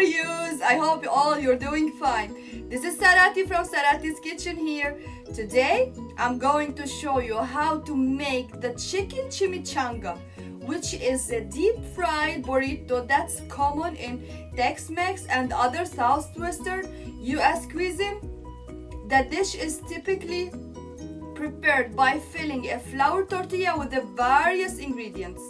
yous? I hope you're doing fine. This is Sarathy from Sarathy's Kitchen here. Today I'm going to show you how to make the chicken chimichanga, which is a deep fried burrito that's common in Tex-Mex and other southwestern US cuisine. The dish is typically prepared by filling a flour tortilla with the various ingredients.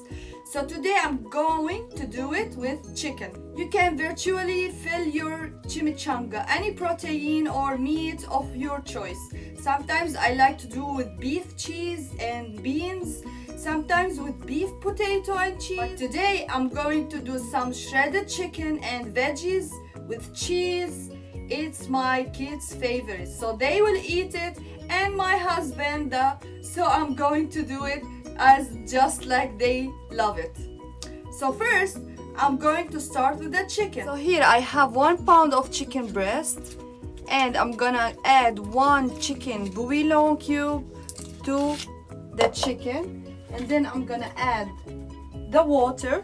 So today I'm going to do it with chicken. You can virtually fill your chimichanga any protein or meat of your choice. Sometimes I like to do with beef, cheese and beans. Sometimes with beef, potato and cheese. But today I'm going to do some shredded chicken and veggies with cheese. It's my kids' favorite, so they will eat it, and my husband, so I'm going to do it as just like they love it. So first, I'm going to start with the chicken. So here I have 1 pound of chicken breast, and I'm gonna add 1 chicken bouillon cube to the chicken, and then I'm gonna add the water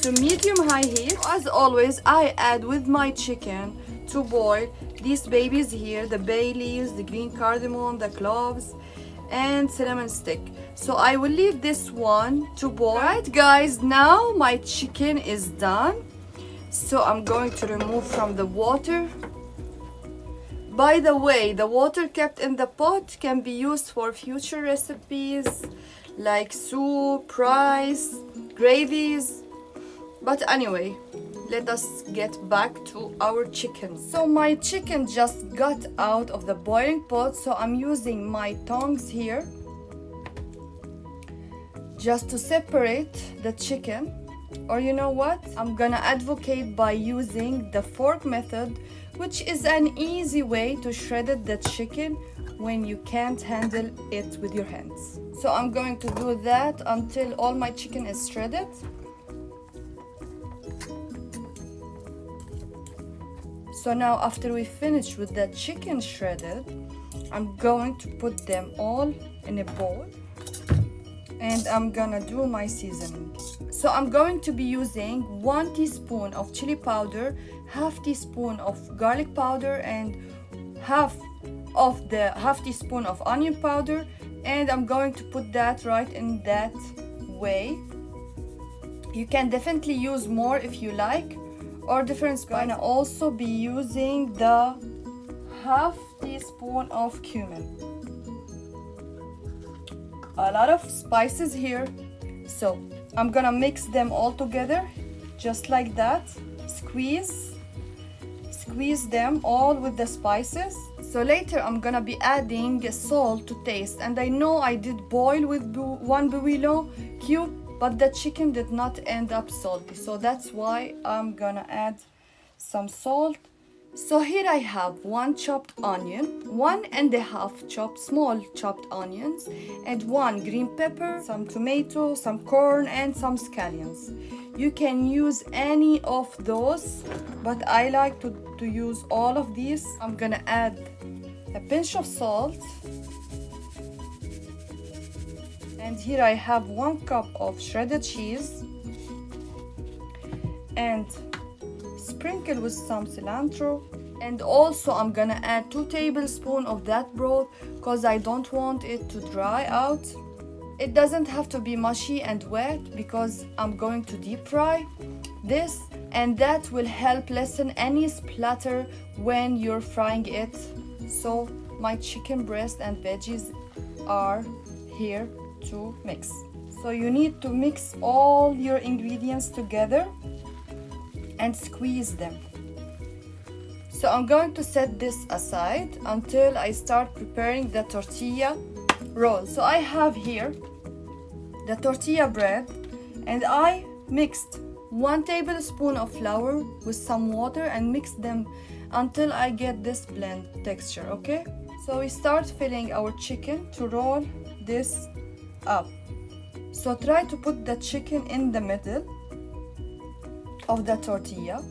to medium-high heat. As always, I add with my chicken to boil these babies here, the bay leaves, the green cardamom, the cloves and cinnamon stick. So I will leave this one to boil. Right guys, now my chicken is done, so I'm going to remove from the water. By the way, the water kept in the pot can be used for future recipes like soup, rice, gravies. But anyway, let us get back to our chicken. So my chicken just got out of the boiling pot, so I'm using my tongs here just to separate the chicken. Or you know what? I'm gonna advocate by using the fork method, which is an easy way to shred the chicken when you can't handle it with your hands. So I'm going to do that until all my chicken is shredded. So now after we finish with the chicken shredded, I'm going to put them all in a bowl and I'm gonna do my seasoning. So I'm going to be using 1 teaspoon of chili powder, half teaspoon of garlic powder and half teaspoon of onion powder, and I'm going to put that right in that way. You can definitely use more if you like, or different spices. I'm gonna also be using the half teaspoon of cumin. A lot of spices here, so I'm gonna mix them all together just like that. Squeeze them all with the spices. So later I'm gonna be adding salt to taste, and I know I did boil with 1 bouillon cube, but the chicken did not end up salty, so that's why I'm gonna add some salt. So here I have 1 chopped onion, 1.5 chopped small chopped onions, and 1 green pepper, some tomato, some corn and some scallions. You can use any of those, but I like to use all of these. I'm gonna add a pinch of salt. And here I have 1 cup of shredded cheese and sprinkle with some cilantro. And also I'm gonna add 2 tablespoons of that broth because I don't want it to dry out. It doesn't have to be mushy and wet because I'm going to deep fry this, and that will help lessen any splatter when you're frying it. So my chicken breast and veggies are here to mix. So you need to mix all your ingredients together and squeeze them. So I'm going to set this aside until I start preparing the tortilla roll. So I have here the tortilla bread, and I mixed 1 tablespoon of flour with some water and mixed them until I get this blend texture, okay? So we start filling our chicken to roll this up. So try to put the chicken in the middle of the tortilla.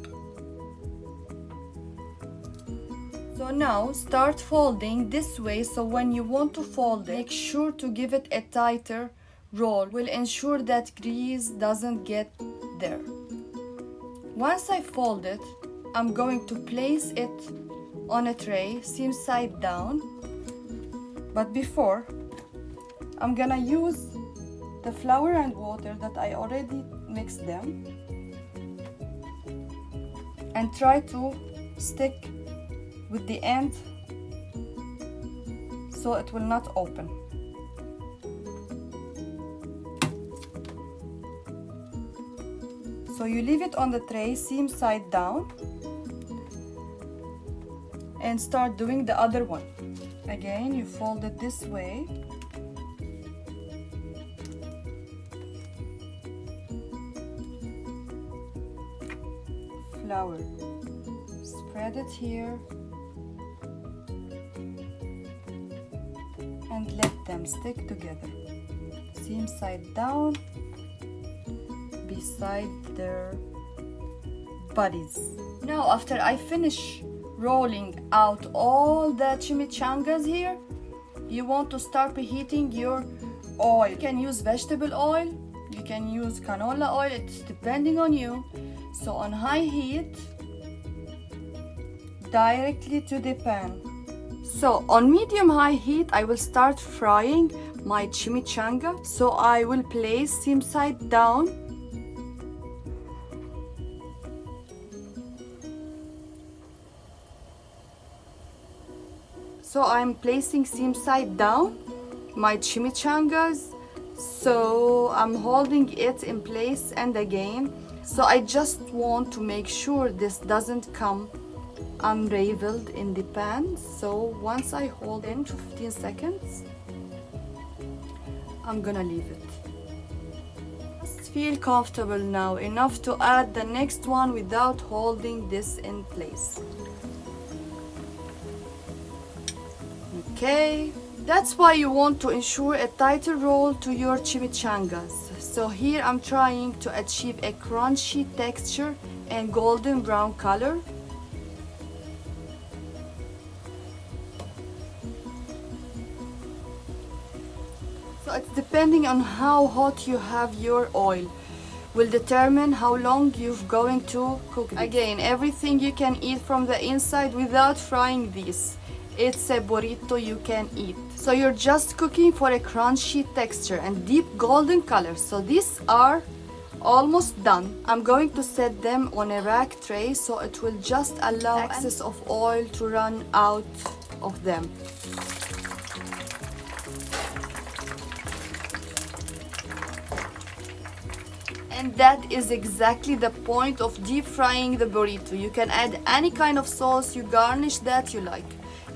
So now start folding this way, so when you want to fold it, make sure to give it a tighter roll. Will ensure that grease doesn't get there. Once I fold it, I'm going to place it on a tray, seam side down. But before, I'm gonna use the flour and water that I already mixed them and try to stick with the end so it will not open. So you leave it on the tray, seam side down, and start doing the other one. Again, you fold it this way. Flour. Spread it here. And let them stick together. Seam side down beside their bodies. Now after I finish rolling out all the chimichangas here, you want to start preheating your oil. You can use vegetable oil, you can use canola oil, it's depending on you. So on high heat, directly to the pan. So on medium-high heat, I will start frying my chimichanga. So I will place seam side down. So I'm placing seam side down my chimichangas. So I'm holding it in place and again. So I just want to make sure this doesn't come unraveled in the pan. So once I hold in for 15 seconds, I'm gonna leave it. Just feel comfortable now enough to add the next one without holding this in place. Okay, that's why you want to ensure a tighter roll to your chimichangas. So here I'm trying to achieve a crunchy texture and golden brown color. So it's depending on how hot you have your oil will determine how long you're going to cook this. Again, everything you can eat from the inside without frying these. It's a burrito you can eat. So you're just cooking for a crunchy texture and deep golden color. So these are almost done. I'm going to set them on a rack tray so it will just allow excess of oil to run out of them. And that is exactly the point of deep frying the burrito. You can add any kind of sauce, you garnish that you like.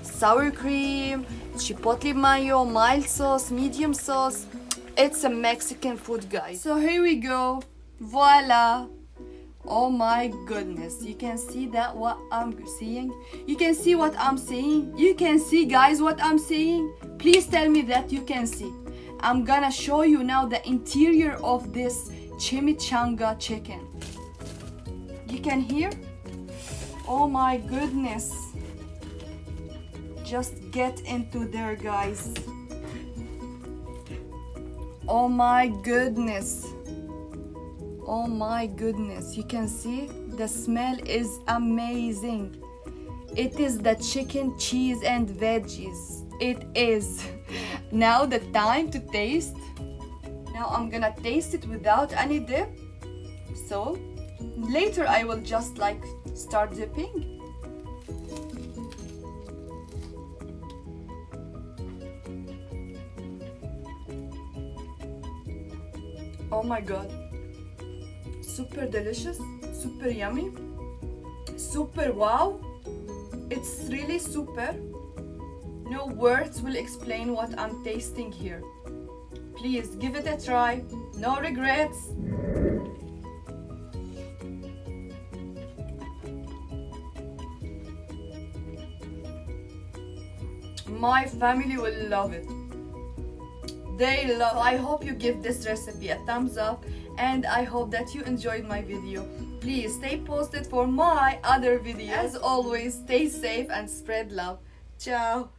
Sour cream, chipotle mayo, mild sauce, medium sauce. It's a Mexican food, guys. So here we go. Voila. Oh my goodness. You can see that what I'm seeing. You can see what I'm seeing. You can see, guys, what I'm seeing. Please tell me that you can see. I'm gonna show you now the interior of this chimichanga chicken. You can hear? Oh my goodness. Just get into there, guys. Oh my goodness. Oh my goodness. You can see the smell is amazing. It is the chicken, cheese and veggies. It is. Now the time to taste. Now I'm gonna taste it without any dip. So later I will just like start dipping. Oh my god, super delicious, super yummy, super wow. It's really super. No words will explain what I'm tasting here. Please give it a try, no regrets. My family will love it. They love. I hope you give this recipe a thumbs up and I hope that you enjoyed my video. Please stay posted for my other videos. As always, stay safe and spread love. Ciao.